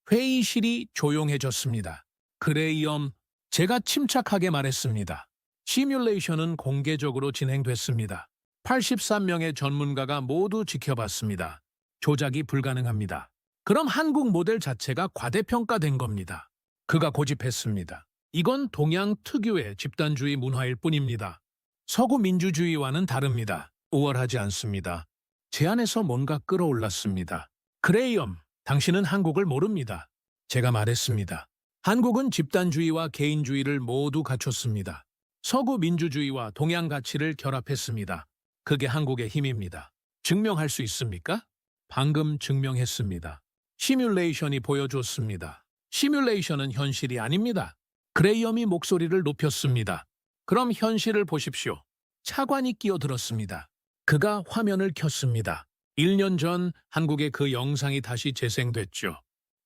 회의실이 조용해졌습니다. 그레이엄, 제가 침착하게 말했습니다. 시뮬레이션은 공개적으로 진행됐습니다. 83명의 전문가가 모두 지켜봤습니다. 조작이 불가능합니다. 그럼 한국 모델 자체가 과대평가된 겁니다. 그가 고집했습니다. 이건 동양 특유의 집단주의 문화일 뿐입니다. 서구 민주주의와는 다릅니다. 우월하지 않습니다. 제 안에서 뭔가 끌어올랐습니다. 그레이엄, 당신은 한국을 모릅니다. 제가 말했습니다. 한국은 집단주의와 개인주의를 모두 갖췄습니다. 서구 민주주의와 동양 가치를 결합했습니다. 그게 한국의 힘입니다. 증명할 수 있습니까? 방금 증명했습니다. 시뮬레이션이 보여줬습니다. 시뮬레이션은 현실이 아닙니다. 그레이엄이 목소리를 높였습니다. 그럼 현실을 보십시오. 차관이 끼어들었습니다. 그가 화면을 켰습니다. 1년 전 한국의 그 영상이 다시 재생됐죠.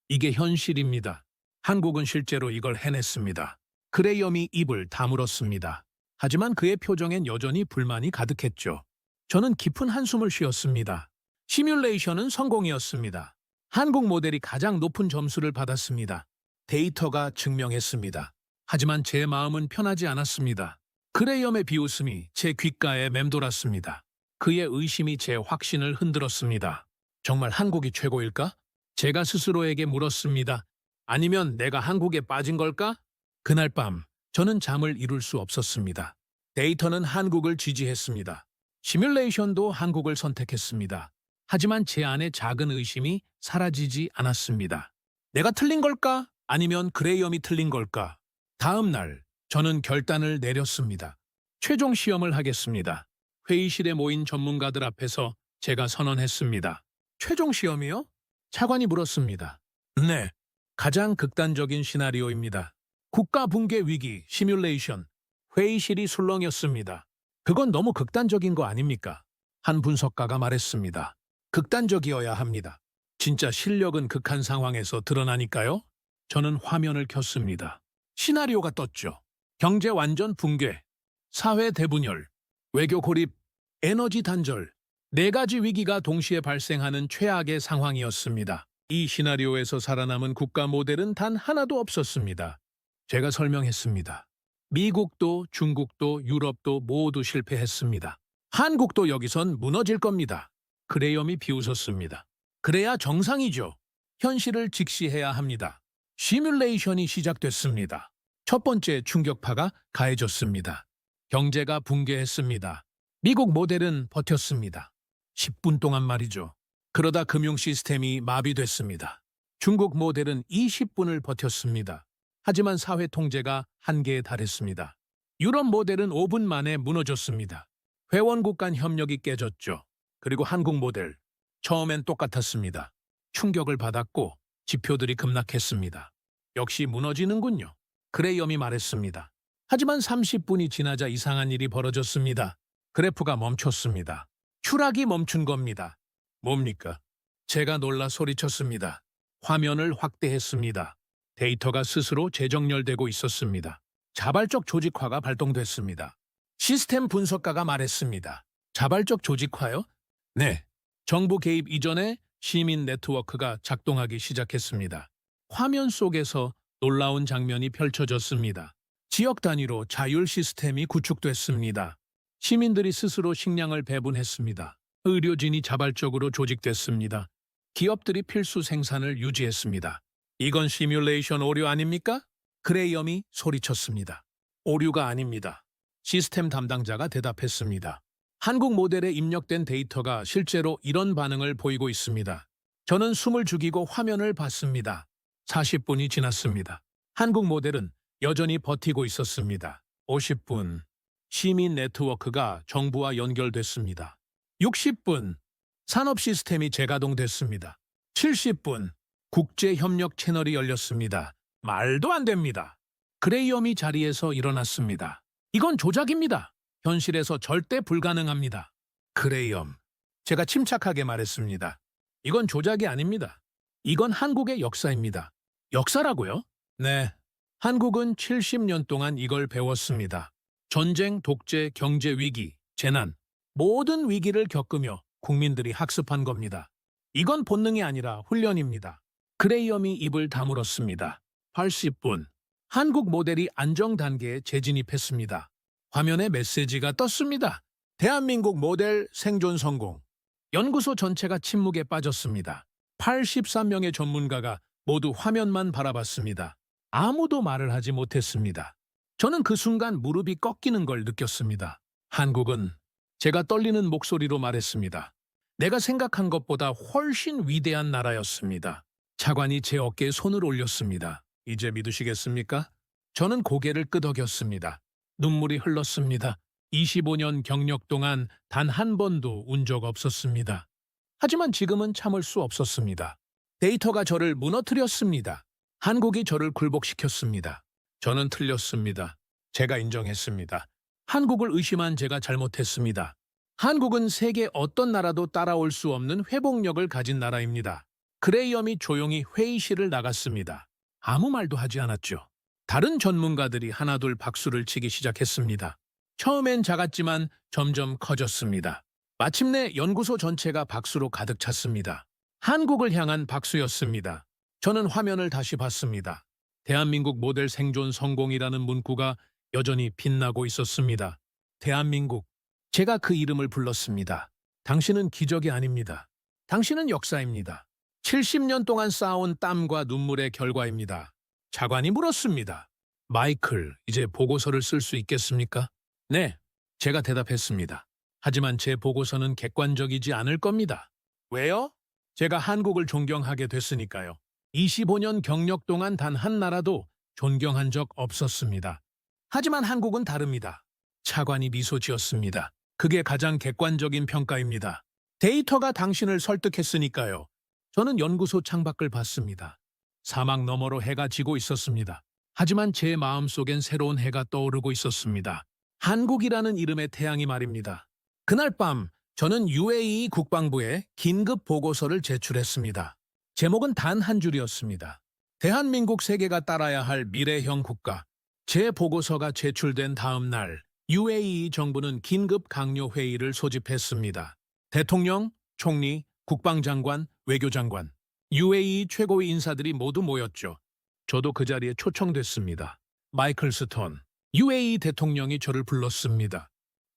이게 현실입니다. 한국은 실제로 이걸 해냈습니다. 그레이엄이 입을 다물었습니다. 하지만 그의 표정엔 여전히 불만이 가득했죠. 저는 깊은 한숨을 쉬었습니다. 시뮬레이션은 성공이었습니다. 한국 모델이 가장 높은 점수를 받았습니다. 데이터가 증명했습니다. 하지만 제 마음은 편하지 않았습니다. 그레이엄의 비웃음이 제 귓가에 맴돌았습니다. 그의 의심이 제 확신을 흔들었습니다. 정말 한국이 최고일까? 제가 스스로에게 물었습니다. 아니면 내가 한국에 빠진 걸까? 그날 밤 저는 잠을 이룰 수 없었습니다. 데이터는 한국을 지지했습니다. 시뮬레이션도 한국을 선택했습니다. 하지만 제 안에 작은 의심이 사라지지 않았습니다. 내가 틀린 걸까? 아니면 그레이엄이 틀린 걸까? 다음 날 저는 결단을 내렸습니다. 최종 시험을 하겠습니다. 회의실에 모인 전문가들 앞에서 제가 선언했습니다. 최종 시험이요? 차관이 물었습니다. 네, 가장 극단적인 시나리오입니다. 국가 붕괴 위기, 시뮬레이션. 회의실이 술렁였습니다. 그건 너무 극단적인 거 아닙니까? 한 분석가가 말했습니다. 극단적이어야 합니다. 진짜 실력은 극한 상황에서 드러나니까요. 저는 화면을 켰습니다. 시나리오가 떴죠. 경제 완전 붕괴, 사회 대분열, 외교 고립, 에너지 단절, 네 가지 위기가 동시에 발생하는 최악의 상황이었습니다. 이 시나리오에서 살아남은 국가 모델은 단 하나도 없었습니다. 제가 설명했습니다. 미국도 중국도 유럽도 모두 실패했습니다. 한국도 여기선 무너질 겁니다. 그레이엄이 비웃었습니다. 그래야 정상이죠. 현실을 직시해야 합니다. 시뮬레이션이 시작됐습니다. 첫 번째 충격파가 가해졌습니다. 경제가 붕괴했습니다. 미국 모델은 버텼습니다. 10분 동안 말이죠. 그러다 금융 시스템이 마비됐습니다. 중국 모델은 20분을 버텼습니다. 하지만 사회 통제가 한계에 달했습니다. 유럽 모델은 5분 만에 무너졌습니다. 회원국 간 협력이 깨졌죠. 그리고 한국 모델, 처음엔 똑같았습니다. 충격을 받았고 지표들이 급락했습니다. 역시 무너지는군요. 그레이엄이 말했습니다. 하지만 30분이 지나자 이상한 일이 벌어졌습니다. 그래프가 멈췄습니다. 추락이 멈춘 겁니다. 뭡니까? 제가 놀라 소리쳤습니다. 화면을 확대했습니다. 데이터가 스스로 재정렬되고 있었습니다. 자발적 조직화가 발동됐습니다. 시스템 분석가가 말했습니다. 자발적 조직화요? 네. 정부 개입 이전에 시민 네트워크가 작동하기 시작했습니다. 화면 속에서 놀라운 장면이 펼쳐졌습니다. 지역 단위로 자율 시스템이 구축됐습니다. 시민들이 스스로 식량을 배분했습니다. 의료진이 자발적으로 조직됐습니다. 기업들이 필수 생산을 유지했습니다. 이건 시뮬레이션 오류 아닙니까? 그레이엄이 소리쳤습니다. 오류가 아닙니다. 시스템 담당자가 대답했습니다. 한국 모델에 입력된 데이터가 실제로 이런 반응을 보이고 있습니다. 저는 숨을 죽이고 화면을 봤습니다. 40분이 지났습니다. 한국 모델은 여전히 버티고 있었습니다. 50분. 시민 네트워크가 정부와 연결됐습니다. 60분. 산업 시스템이 재가동됐습니다. 70분. 국제협력 채널이 열렸습니다. 말도 안 됩니다. 그레이엄이 자리에서 일어났습니다. 이건 조작입니다. 현실에서 절대 불가능합니다. 그레이엄. 제가 침착하게 말했습니다. 이건 조작이 아닙니다. 이건 한국의 역사입니다. 역사라고요? 네. 한국은 70년 동안 이걸 배웠습니다. 전쟁, 독재, 경제 위기, 재난, 모든 위기를 겪으며 국민들이 학습한 겁니다. 이건 본능이 아니라 훈련입니다. 그레이엄이 입을 다물었습니다. 80분. 한국 모델이 안정 단계에 재진입했습니다. 화면에 메시지가 떴습니다. 대한민국 모델 생존 성공. 연구소 전체가 침묵에 빠졌습니다. 83명의 전문가가 모두 화면만 바라봤습니다. 아무도 말을 하지 못했습니다. 저는 그 순간 무릎이 꺾이는 걸 느꼈습니다. 한국은 제가 떨리는 목소리로 말했습니다. 내가 생각한 것보다 훨씬 위대한 나라였습니다. 차관이 제 어깨에 손을 올렸습니다. 이제 믿으시겠습니까? 저는 고개를 끄덕였습니다. 눈물이 흘렀습니다. 25년 경력 동안 단 한 번도 운 적 없었습니다. 하지만 지금은 참을 수 없었습니다. 데이터가 저를 무너뜨렸습니다. 한국이 저를 굴복시켰습니다. 저는 틀렸습니다. 제가 인정했습니다. 한국을 의심한 제가 잘못했습니다. 한국은 세계 어떤 나라도 따라올 수 없는 회복력을 가진 나라입니다. 그레이엄이 조용히 회의실을 나갔습니다. 아무 말도 하지 않았죠. 다른 전문가들이 하나둘 박수를 치기 시작했습니다. 처음엔 작았지만 점점 커졌습니다. 마침내 연구소 전체가 박수로 가득 찼습니다. 한국을 향한 박수였습니다. 저는 화면을 다시 봤습니다. 대한민국 모델 생존 성공이라는 문구가 여전히 빛나고 있었습니다. 대한민국. 제가 그 이름을 불렀습니다. 당신은 기적이 아닙니다. 당신은 역사입니다. 70년 동안 쌓아온 땀과 눈물의 결과입니다. 차관이 물었습니다. 마이클, 이제 보고서를 쓸 수 있겠습니까? 네, 제가 대답했습니다. 하지만 제 보고서는 객관적이지 않을 겁니다. 왜요? 제가 한국을 존경하게 됐으니까요. 25년 경력 동안 단 한 나라도 존경한 적 없었습니다. 하지만 한국은 다릅니다. 차관이 미소 지었습니다. 그게 가장 객관적인 평가입니다. 데이터가 당신을 설득했으니까요. 저는 연구소 창밖을 봤습니다. 사막 너머로 해가 지고 있었습니다. 하지만 제 마음속엔 새로운 해가 떠오르고 있었습니다. 한국이라는 이름의 태양이 말입니다. 그날 밤 저는 UAE 국방부에 긴급 보고서를 제출했습니다. 제목은 단 한 줄이었습니다. 대한민국 세계가 따라야 할 미래형 국가. 제 보고서가 제출된 다음 날 UAE 정부는 긴급 강요 회의를 소집했습니다. 대통령, 총리, 국방장관, 외교장관, UAE 최고위 인사들이 모두 모였죠. 저도 그 자리에 초청됐습니다. 마이클 스톤, UAE 대통령이 저를 불렀습니다.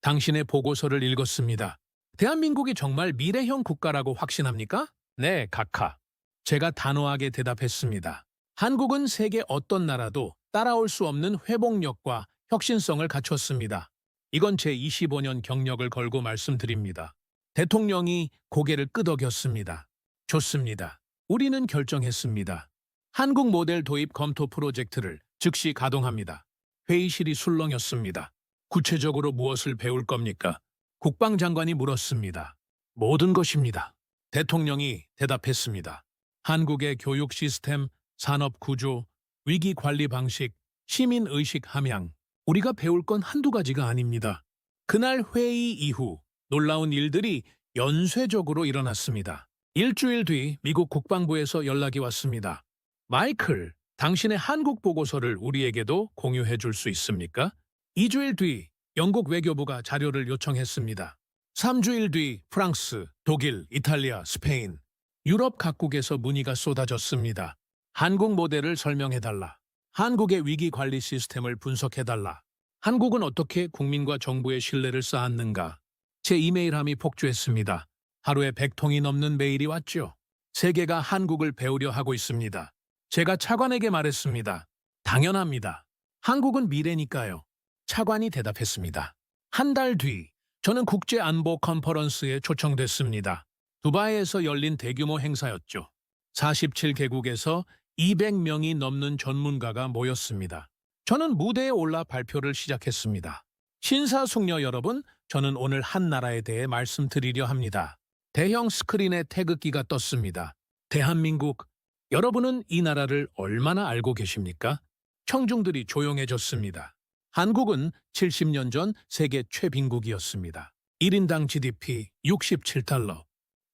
당신의 보고서를 읽었습니다. 대한민국이 정말 미래형 국가라고 확신합니까? 네, 각하. 제가 단호하게 대답했습니다. 한국은 세계 어떤 나라도 따라올 수 없는 회복력과 혁신성을 갖췄습니다. 이건 제 25년 경력을 걸고 말씀드립니다. 대통령이 고개를 끄덕였습니다. 좋습니다. 우리는 결정했습니다. 한국 모델 도입 검토 프로젝트를 즉시 가동합니다. 회의실이 술렁였습니다. 구체적으로 무엇을 배울 겁니까? 국방장관이 물었습니다. 모든 것입니다. 대통령이 대답했습니다. 한국의 교육 시스템, 산업 구조, 위기 관리 방식, 시민 의식 함양. 우리가 배울 건 한두 가지가 아닙니다. 그날 회의 이후 놀라운 일들이 연쇄적으로 일어났습니다. 일주일 뒤 미국 국방부에서 연락이 왔습니다. 마이클, 당신의 한국 보고서를 우리에게도 공유해 줄 수 있습니까? 2주일 뒤 영국 외교부가 자료를 요청했습니다. 3주일 뒤 프랑스, 독일, 이탈리아, 스페인, 유럽 각국에서 문의가 쏟아졌습니다. 한국 모델을 설명해달라. 한국의 위기 관리 시스템을 분석해달라. 한국은 어떻게 국민과 정부의 신뢰를 쌓았는가? 제 이메일함이 폭주했습니다. 하루에 100통이 넘는 메일이 왔죠. 세계가 한국을 배우려 하고 있습니다. 제가 차관에게 말했습니다. 당연합니다. 한국은 미래니까요. 차관이 대답했습니다. 한 달 뒤, 저는 국제안보 컨퍼런스에 초청됐습니다. 두바이에서 열린 대규모 행사였죠. 47개국에서 200명이 넘는 전문가가 모였습니다. 저는 무대에 올라 발표를 시작했습니다. 신사숙녀 여러분, 저는 오늘 한 나라에 대해 말씀드리려 합니다. 대형 스크린에 태극기가 떴습니다. 대한민국, 여러분은 이 나라를 얼마나 알고 계십니까? 청중들이 조용해졌습니다. 한국은 70년 전 세계 최빈국이었습니다. 1인당 GDP 67달러,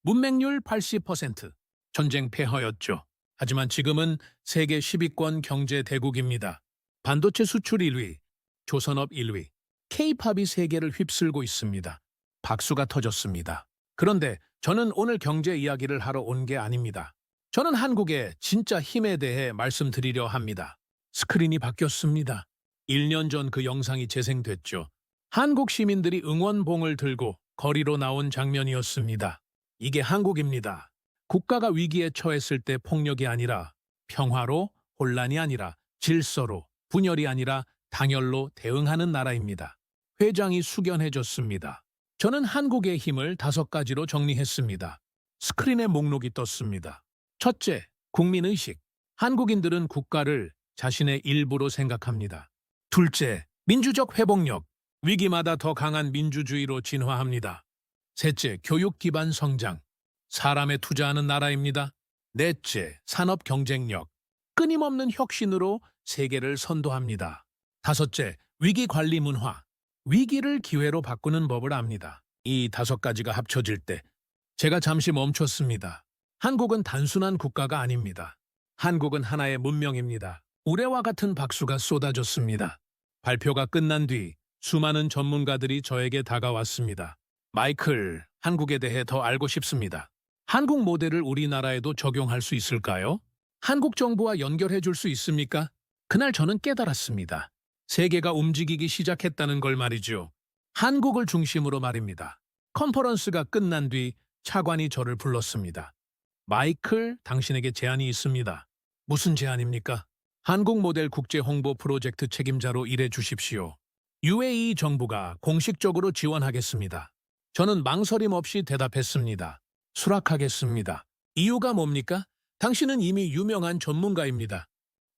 문맹률 80%, 전쟁 폐허였죠. 하지만 지금은 세계 10위권 경제 대국입니다. 반도체 수출 1위, 조선업 1위, K-팝이 세계를 휩쓸고 있습니다. 박수가 터졌습니다. 그런데 저는 오늘 경제 이야기를 하러 온 게 아닙니다. 저는 한국의 진짜 힘에 대해 말씀드리려 합니다. 스크린이 바뀌었습니다. 1년 전 그 영상이 재생됐죠. 한국 시민들이 응원봉을 들고 거리로 나온 장면이었습니다. 이게 한국입니다. 국가가 위기에 처했을 때 폭력이 아니라 평화로, 혼란이 아니라 질서로, 분열이 아니라 당열로 대응하는 나라입니다. 회장이 숙연해졌습니다. 저는 한국의 힘을 5가지로 정리했습니다. 스크린에 목록이 떴습니다. 첫째, 국민의식. 한국인들은 국가를 자신의 일부로 생각합니다. 둘째, 민주적 회복력. 위기마다 더 강한 민주주의로 진화합니다. 셋째, 교육 기반 성장. 사람에 투자하는 나라입니다. 넷째, 산업 경쟁력. 끊임없는 혁신으로 세계를 선도합니다. 다섯째, 위기 관리 문화. 위기를 기회로 바꾸는 법을 압니다. 이 5가지가 합쳐질 때 제가 잠시 멈췄습니다. 한국은 단순한 국가가 아닙니다. 한국은 하나의 문명입니다. 우레와 같은 박수가 쏟아졌습니다. 발표가 끝난 뒤 수많은 전문가들이 저에게 다가왔습니다. 마이클, 한국에 대해 더 알고 싶습니다. 한국 모델을 우리나라에도 적용할 수 있을까요? 한국 정부와 연결해 줄 수 있습니까? 그날 저는 깨달았습니다. 세계가 움직이기 시작했다는 걸 말이죠. 한국을 중심으로 말입니다. 컨퍼런스가 끝난 뒤 차관이 저를 불렀습니다. 마이클, 당신에게 제안이 있습니다. 무슨 제안입니까? 한국 모델 국제 홍보 프로젝트 책임자로 일해 주십시오. UAE 정부가 공식적으로 지원하겠습니다. 저는 망설임 없이 대답했습니다. 수락하겠습니다. 이유가 뭡니까? 당신은 이미 유명한 전문가입니다.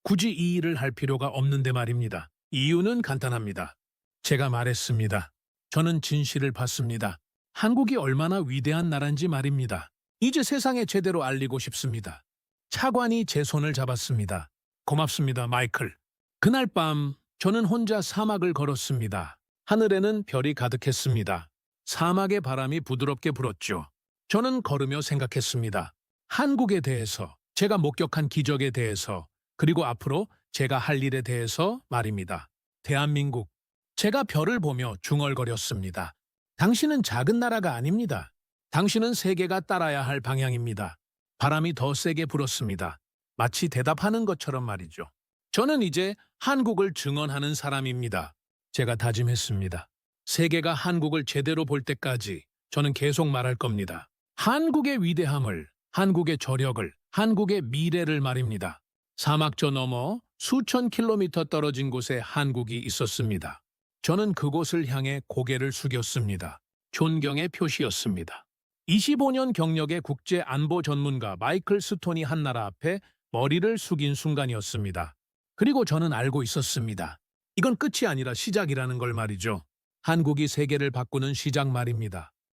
굳이 이 일을 할 필요가 없는데 말입니다. 이유는 간단합니다. 제가 말했습니다. 저는 진실을 봤습니다. 한국이 얼마나 위대한 나라인지 말입니다. 이제 세상에 제대로 알리고 싶습니다. 차관이 제 손을 잡았습니다. 고맙습니다, 마이클. 그날 밤 저는 혼자 사막을 걸었습니다. 하늘에는 별이 가득했습니다. 사막의 바람이 부드럽게 불었죠. 저는 걸으며 생각했습니다. 한국에 대해서, 제가 목격한 기적에 대해서, 그리고 앞으로 제가 할 일에 대해서 말입니다. 대한민국. 제가 별을 보며 중얼거렸습니다. 당신은 작은 나라가 아닙니다. 당신은 세계가 따라야 할 방향입니다. 바람이 더 세게 불었습니다. 마치 대답하는 것처럼 말이죠. 저는 이제 한국을 증언하는 사람입니다. 제가 다짐했습니다. 세계가 한국을 제대로 볼 때까지 저는 계속 말할 겁니다. 한국의 위대함을, 한국의 저력을, 한국의 미래를 말입니다. 사막저 너머 수천 킬로미터 떨어진 곳에 한국이 있었습니다. 저는 그곳을 향해 고개를 숙였습니다. 존경의 표시였습니다. 25년 경력의 국제 안보 전문가 마이클 스톤이 한 나라 앞에 머리를 숙인 순간이었습니다. 그리고 저는 알고 있었습니다. 이건 끝이 아니라 시작이라는 걸 말이죠. 한국이 세계를 바꾸는 시작 말입니다.